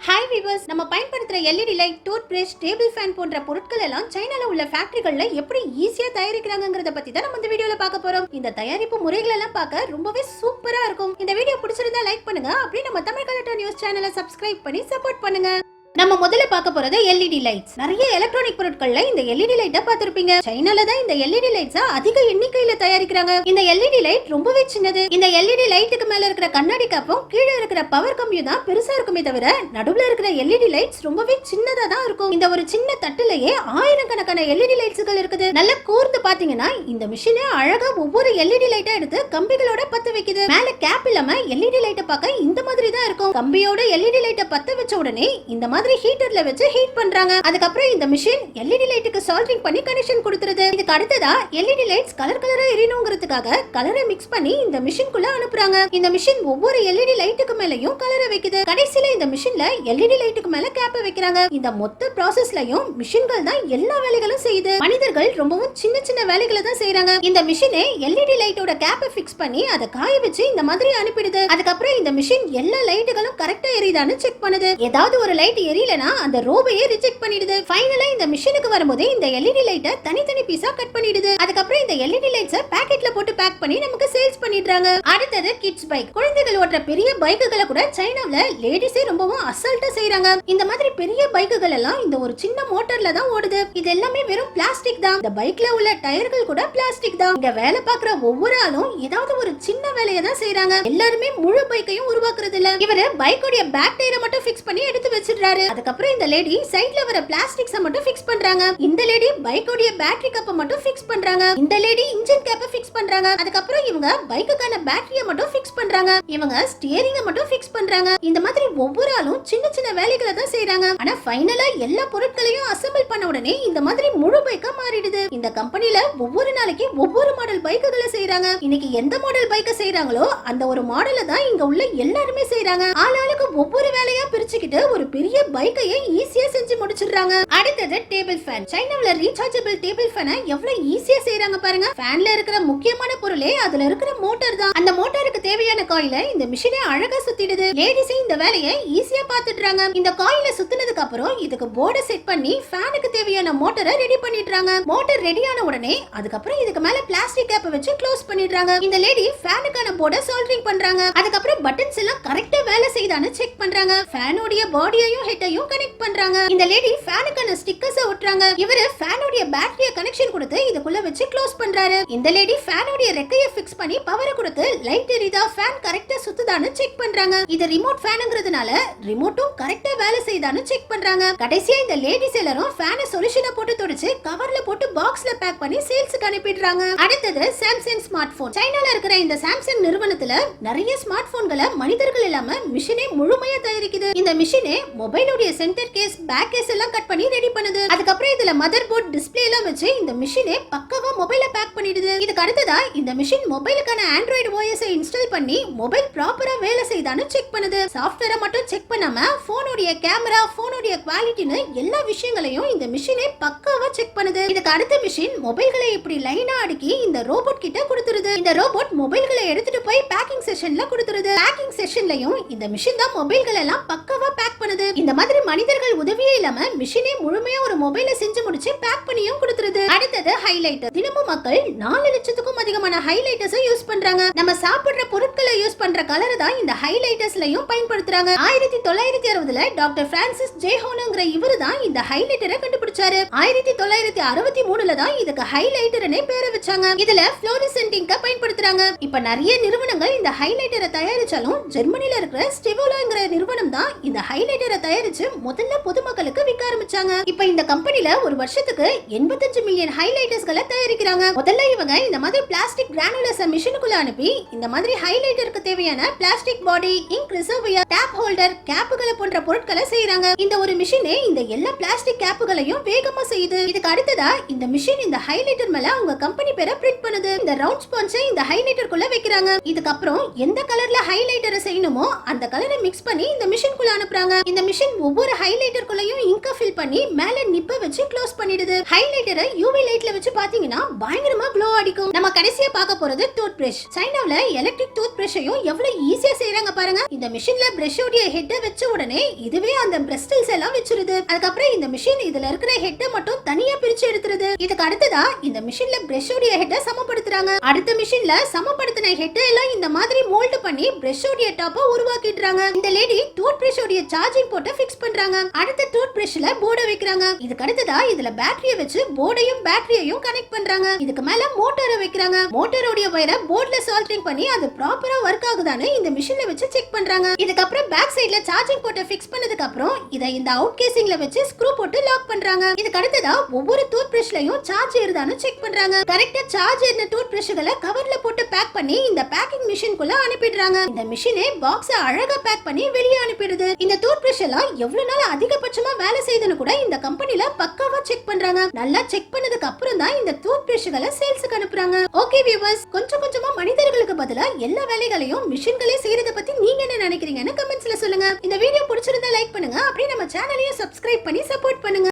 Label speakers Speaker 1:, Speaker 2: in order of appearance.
Speaker 1: Hi viewers, நம்ம பயன்படுத்துற LED light, tooth brush, table fan போன்ற பொருட்கள் எல்லாம் சைனால உள்ள ஃபேக்டரிகள்ல எப்படி ஈஸியா தயாரிக்கிறாங்கங்கறத பத்தி தான் நம்ம இந்த வீடியோல பார்க்க போறோம். இந்த தயாரிப்பு முறைகள் எல்லாம் பார்க்க ரொம்பவே சூப்பரா இருக்கும். இந்த வீடியோ பிடிச்சிருந்தா லைக் பண்ணுங்க. அப்படியே நம்ம தமிழ் கலட்டா நியூஸ் சேனலை சப்ஸ்கிரைப் பண்ணி சப்போர்ட் பண்ணுங்க. நம்ம முதல்ல பார்க்க போறது எல்இடி லைட்ஸ். நிறைய எலக்ட்ரானிக் பொருட்கள்ல இந்த எல்இடி லைட்ட பார்த்திருப்பீங்க. சைனால தான் இந்த எல்இடி லைட்ஸ் அதிக எண்ணிக்கையில தயாரிக்கிறாங்க. இந்த எல்இடி லைட் ரொம்பவே சின்னது. இந்த எல்இடி லைட்டுக்கு மேல இருக்கிற கண்ணாடி காப்பும் கீழே இருக்கிற பவர் கம்பியும் தான் பெருசா இருக்குமே தவிர நடுவுல இருக்கிற எல்இடி லைட்ஸ் ரொம்பவே சின்னதா தான் இருக்கும். இந்த ஒரு சின்ன தட்டுலயே ஆயிரக்கணக்கான எல்இடி லைட்ஸ்கள் இருக்குது. நல்ல கூர்ந்து பாத்தீங்கன்னா இந்த மிஷினே அழகா ஒவ்வொரு எல்இடி லைட்டா எடுத்து கம்பிகளோட பத்த வைக்குது. மேல கேப் இல்லாம எல்இடி லைட்ட பார்க்க இந்த மாதிரி தான் இருக்கும். கம்பியோட எல்இடி லைட்ட பத்த வச்ச உடனே இந்த மாதிரி ஹீட்டர்ல வச்சு ஹீட் பண்றாங்க. அதுக்கு அப்புறம் இந்த மிஷின் எல்இடி லைட்டுக்கு சால்டரிங் பண்ணி கனெக்ஷன் கொடுத்துருது. இதுக்கு அடுத்ததா எல்இடி லைட்ஸ் கலர் கலரா எரியணும்ங்கிறதுக்காக கலரை மிக்ஸ் பண்ணி இந்த மிஷின்குள்ள அனுப்புறாங்க. இந்த மிஷின் ஒவ்வொரு எல்இடி லைட்டுக்கு மேலயும் கலரை வைக்குது. கடைசியில இந்த மிஷின்ல எல்இடி லைட்டுக்கு மேல கேப்பை வைக்கிறாங்க. இந்த மொத்த ப்ராசஸ்லயும் மிஷின்கள் தான் எல்லா வேலைகளும் செய்யுது. மனிதர்கள் ரொம்பவும் சின்ன சின்ன வேலைகளை தான் செய்யறாங்க. இந்த மிஷினே எல்இடி லைட்டோட கேப்பை ஃபிக்ஸ் பண்ணி அதை காய வச்சு இந்த மாதிரி அனுப்பிடுது. அதுக்கப்புறம் இந்த மிஷின் எல்லா லைட்டுகளும் கரெக்டா எரியுதான்னு செக் பண்ணுது. ஏதாவது ஒரு லைட் எரியலனா அந்த ரோபோயே ரிஜெக்ட் பண்ணிடுது. ஃபைனலா இந்த மிஷினுக்கு வரும்போது இந்த எல்இடி லைட்ட தனித்தனி பீஸா கட் பண்ணிடுது. அதுக்கப்புறம் இந்த எல்இடி லைட்ஸை பாக்கெட்ல போட்டு பேக் பண்ணி நமக்கு சேல்ஸ் பண்ணிடுறாங்க. அடுத்தது கிட்ஸ் பைக். குழந்தைகள் ஓட்டுற பெரிய பைக்குகளை கூட சைனாவுல லேடிஸே ரொம்பவும் அசால்ட்டா செய்யறாங்க. இந்த மாதிரி பெரிய பைக்குகள் எல்லாம் இந்த ஒரு சின்ன மோட்டார்ல தான் ஓடுது. இது எல்லாமே வெறும் பிளாஸ்டிக் தான். இந்த பைக்ல உள்ள டயர்கள் கூட பிளாஸ்டிக் தான். இங்க வேலை பார்க்குற ஒவ்வொரு ஆளும் ஏதாவது ஒரு சின்ன வேலையை தான் செய்யறாங்க. எல்லாருமே முழு பைக்கையும் உருவாக்குறது இல்ல. இவரு பைக்கோட பேக் டயரை மட்டும் ஃபிக்ஸ் பண்ணி எடுத்து வச்சிடுறாரு. அதுக்கப்புறம் இந்த லேடி சைடுல வர பிளாஸ்டிக்ஸை மட்டும் ஃபிக்ஸ் பண்றாங்க. இந்த லேடி பைக்கோட பேட்டரி கப்பை மட்டும் ஃபிக்ஸ் பண்றாங்க. இந்த லேடி இன்ஜின் கேப்பை ஃபிக்ஸ் பண்றாங்க. அதுக்கப்புறம் இவங்க பைக்குக்கான பேட்டரியை மட்டும் ஃபிக்ஸ் பண்றாங்க. இவங்க ஸ்டியரிங்கை மட்டும் ஃபிக்ஸ் பண்றாங்க. இந்த மாதிரி ஒவ்வொரு ஆளும் சின்ன சின்ன வேலைகளை தான் செய்யறாங்க. ஆனா ஃபைனலா எல்லா பொருட்களையும் அசெம்பிள் பண்ண உடனே இந்த மாதிரி முழு பைக்கா மாறிடுது. இந்த கம்பெனில ஒவ்வொரு நாளைக்கு ஒவ்வொரு மாடல் பைக்குகளை செய்யறாங்க. இன்னைக்கு எந்த மாடல் பைக்கை செய்யறாங்களோ அந்த ஒரு மாடலை தான் இங்க உள்ள எல்லாருமே செய்யறாங்க. ஆளாளுக்கு ஒவ்வொரு வேலையா பிரிச்சுக்கிட்டு ஒரு பெரிய பைக்கையே ஈஸியா செஞ்சு முடிச்சிடுறாங்க. அடுத்தது டேபிள் ஃபேன். சைனாவுல ரீசார்ஜபிள் டேபிள் ஃபேனை எவ்வளவு ஈஸியா செய்யறாங்க பாருங்க. ஃபேன்ல இருக்கிற முக்கியமான பொருளே அதுல இருக்கிற மோட்டார் தான். அந்த மோட்டாருக்கு தேவையான காயில இந்த மிஷினே அழகா சுத்திடுது. லேடிஸே இந்த வேலையை ஈஸியா பாத்துடுறாங்க. இந்த காயில சுத்தினதுக்கு அப்புறம் இதுக்கு போர்டை செட் பண்ணி ஃபேனுக்கு தேவையான மோட்டரை ரெடி பண்ணிடுறாங்க. மோட்டார் ரெடியான உடனே அதுக்கப்புறம் இதுக்கு மேல பிளாஸ்டிக் கேப்பை வச்சு க்ளோஸ் பண்ணிடுறாங்க. இந்த லேடி ஃபேனுக்கான போர்டை சால்டரிங் பண்றாங்க. அதுக்கப்புறம் பட்டன்ஸ் எல்லாம் கரெக்ட்டா வேலை செய்தான்னு செக் பண்றாங்க. ஃபேனோட பாடியையும் ஹெட்டையும் கனெக்ட் பண்றாங்க. இந்த லேடி ஃபேனுக்கான ஸ்டிக்கர்ஸ் ஒட்டறாங்க. இவரு ஃபேனோட பேட்டரிய கனெக்ஷன் கொடுத்து இதுக்குள்ள வச்சு க்ளோஸ் பண்றாரு. இந்த லேடி ஃபேனோட ரெக்கையை ஃபிக்ஸ் பண்ணி பவரை கொடுத்து லைட் எரியுதா, ஃபேன் கரெக்ட்டா சுத்துதான்னு செக் பண்றாங்க. இது ரிமோட் ஃபேனுங்கிறதுனால ரிமோட்டும் கரெக்ட்டா வேலை செய்தான்னு செக் பண்றாங்க. கடைசியா இந்த லேடிஸ் எல்லாரும் ஃபேனை சொல்யூஷனை போட்டு தொடச்சு கவர்ல போட்டு பாக்ஸ்ல பேக் பண்ணி சேல்ஸ்க்கு அனுப்பிடுறாங்க. அடுத்தது சாம்சங் ஸ்மார்ட் போன். சைனால இருக்கிற இந்த சாம்சங் நிறுவனத்துல நிறைய ஸ்மார்ட் போன்களை மனிதர்கள் இல்லாம மிஷினே முழுமையா தயாரிக்குது. இந்த மிஷினே மொபைலோட சென்டர் கேஸ், பேக் கேஸ் எல்லாம் கட் பண்ணி ரெடி பண்ணுது. அதுக்கப்புறம் இதுல மதர் போர்ட், டிஸ்ப்ளே எல்லாம் வச்சு இந்த மிஷினே பக்காவா மொபைல பேக் பண்ணிடுது. இதுக்கு அடுத்ததா இந்த மிஷின் மொபைலுக்கான ஆண்ட்ராய்டு ஓஎஸ் இன்ஸ்டால் பண்ணி மொபைல் ப்ராப்பரா வேலை செய்தான்னு செக் பண்ணுது. சாஃப்ட்வேரை மட்டும் செக் பண்ணாம போனோட கேமரா, போனோட குவாலிட்டின்னு எல்லா விஷயங்களையும் இந்த மிஷினே பக்காவா செக் பண்ணுது. இதுக்கு அடுத்த மிஷின் மொபைல்களை இப்படி லைனா அடுக்கி இந்த ரோபோட் கிட்ட கொடுத்துருது. இந்த ரோபோட் மொபைல்களை எடுத்துட்டு போய் பேக்கிங் செஷன்ல கொடுத்துருது. பேக்கிங் செஷன்லயும் இந்த மிஷின் தான் மொபைல்கள் எல்லாம் பக்காவா பேக் பண்ணுது. இந்த மாதிரி மனிதர்கள் உதவியே இல்லாம மிஷினே முழுமையா ஒரு மொபைலை செஞ்சு முடிச்சு பேக் பண்ணியும் கொடுத்துருது. அடுத்தது ஹைலைட்டர். தினமும் மக்கள் 4 லட்சத்துக்கும் அதிகமான ஹைலைட்டர்ஸ் யூஸ் பண்றாங்க. நம்ம சாப்பிடுற பொருட்களை யூஸ் பண்ற கலரை தான் இந்த ஹைலைட்டர்ஸ்லயும் பயன்படுத்துறாங்க. 1960ல டாக்டர் பிரான்சிஸ் ஜேஹோனுங்கிற இவரு தான் இந்த ஹைலைட்டரை கண்டுபிடிச்சாரு. 1963ல தான் இதுக்கு ஹைலைட்டர்னே பேரை வச்சாங்க. இதுல ஃப்ளோரசன்ட் இங்க பயன்படுத்துறாங்க. இப்ப நிறைய நிறுவனங்கள் இந்த ஹைலைட்டரை தயாரிச்சாலும் ஜெர்மனில இருக்கிற ஸ்டெவோலாங்கிற நிறுவனம் தான் இந்த ஹைலைட்டரை தயாரிச்சு முதல்ல பொதுமக்களுக்கு விற்க ஆரம்பிச்சாங்க. இப்ப இந்த கம்பெனில ஒரு வருஷத்துக்கு 85 மில்லியன் ஹைலைட்டர்ஸ்களை தயாரிக்கிறாங்க. முதல்ல இவங்க இந்த மாதிரி பிளாஸ்டிக் கிரானுலஸ் மிஷினுக்குள்ள அனுப்பி இந்த மாதிரி ஹைலைட்டருக்கு தேவையான plastic body, ink reservoir, tape holder, கேப்புகளை போன்ற பொருட்களை செய்யறாங்க. இந்த ஒரு மிஷினே இந்த எல்லா பிளாஸ்டிக் கேப்புகளையும் வேகமா செய்யுது. இதுக்கு அடுத்ததா இந்த மிஷின் இந்த ஹைலைட்டர் மேல அவங்க கம்பெனி பேரை பிரிண்ட் பண்ணுது. இந்த ரவுண்ட் ஸ்பான்ஸை இந்த ஹைலைட்டருக்குள்ள வைக்கிறாங்க. இதுக்கு அப்புறம் எந்த கலர்ல ஹைலைட்டரை செய்யணுமோ அந்த கலரை மிக்ஸ் பண்ணி இந்த மிஷினுக்குள்ள அனுப்புறாங்க. இந்த மிஷின் ஒவ்வொரு ஹைலைட்டருக்குள்ளயும் இங்க ஃபில் பண்ணி மேல நிப்ப வச்சு க்ளோஸ் பண்ணிடுது. ஹைலைட்டரை யூவி லைட்ல வச்சு பாத்தீங்கன்னா பயங்கரமா க்ளோ அடிக்கும். நம்ம கடைசியா பார்க்க போறது டூத் பிரஷ். சைனாவுல எலக்ட்ரிக் டூத் பிரஷையும் எவ்வளவு ஈஸியா செய்யறாங்க பாருங்க. இந்த மிஷின்ல பிரஷோட ஹெட்ட வச்ச உடனே இதுவே அந்த பிரஸ்டில்ஸ் எல்லாம் வச்சிருது. அதுக்கப்புறம் இந்த மிஷின் இதுல இருக்கிற ஹெட்ட மட்டும் தனியா பிரிச்சு எடுத்துருது. இதுக்கு அடுத்ததா இந்த மிஷின்ல பிரஷோட ஹெட்ட சமப்படுத்துறாங்க. அடுத்த மிஷின்ல சமப்படுத்தின ஹெட்ட எல்லாம் இந்த மாதிரி மோல்ட் பண்ணி பிரஷோட டாப்ப உருவாக்கிடுறாங்க. இந்த லேடி டூத் பிரஷோட சார்ஜிங் போர்ட்ட ஃபிக்ஸ் பண்றாங்க. அடுத்த டூத் பிரஷ்ல போர்ட வைக்கிறாங்க. இதுக்கு அடுத்ததா இதுல பேட்டரிய வச்சு போர்டையும் பேட்டரியையும் கனெக்ட் பண்றாங்க. இதுக்கு மேல மோட்டாரை வைக்கிறாங்க. மோட்டாரோட வயரை போர்ட்ல சால்டரிங் பண்ணி அது ப்ராப்பரா ஒர்க் ஆகுதான்னு இந்த மிஷின்ல வச்சு செக் பண்றாங்க. இதுக்கு அப்புறம் பேக் சைடுல சார்ஜிங் போர்ட்ட ஃபிக்ஸ் பண்ணதுக்கு அப்புறம் இத இந்த அவுட் கேசிங்ல வச்சு ஸ்க்ரூ போட்டு லாக் பண்றாங்க. இதுக்கு அடுத்ததா ஒவ்வொரு டூத் பிரஷ்லயும் சார்ஜ் ஏறுதான்னு செக் பண்றாங்க. கரெக்ட்டா சார்ஜ் ஏறின டூத் பிரஷ்களை கவர்ல போட்டு பேக் பண்ணி இந்த பேக்கிங் மிஷின்குள்ள அனுப்பிடுறாங்க. இந்த மிஷினே பாக்ஸ அழகா பேக் பண்ணி வெளியே அனுப்பிடுது. இந்த டூத் பிரஷ் எல்லாம் எவ்வளவு நாள் அதிகபட்சமா வேலை செய்யுதுன்னு கூட இந்த கம்பெனில பக்காவா செக் பண்றாங்க. நல்லா செக் பண்ணதுக்கு அப்புறம் தான் இந்த டூத் பிரஷ்களை சேல்ஸ்க்கு அனுப்புறாங்க. ஓகே வியூவர்ஸ், கொஞ்சம் கொஞ்சமா மனிதர்களுக்கு பதிலா எல்லா வேலைகளையும் மிஷின்களே செய்யறத பத்தி நீங்க என்ன நினைக்கிறீங்கன்னு கமெண்ட்ஸ்ல சொல்லுங்க. இந்த வீடியோ பிடிச்சிருந்தா லைக் பண்ணுங்க. அப்படியே நம்ம சேனலையும் சப்ஸ்கிரைப் பண்ணி சப்போர்ட் பண்ணுங்க.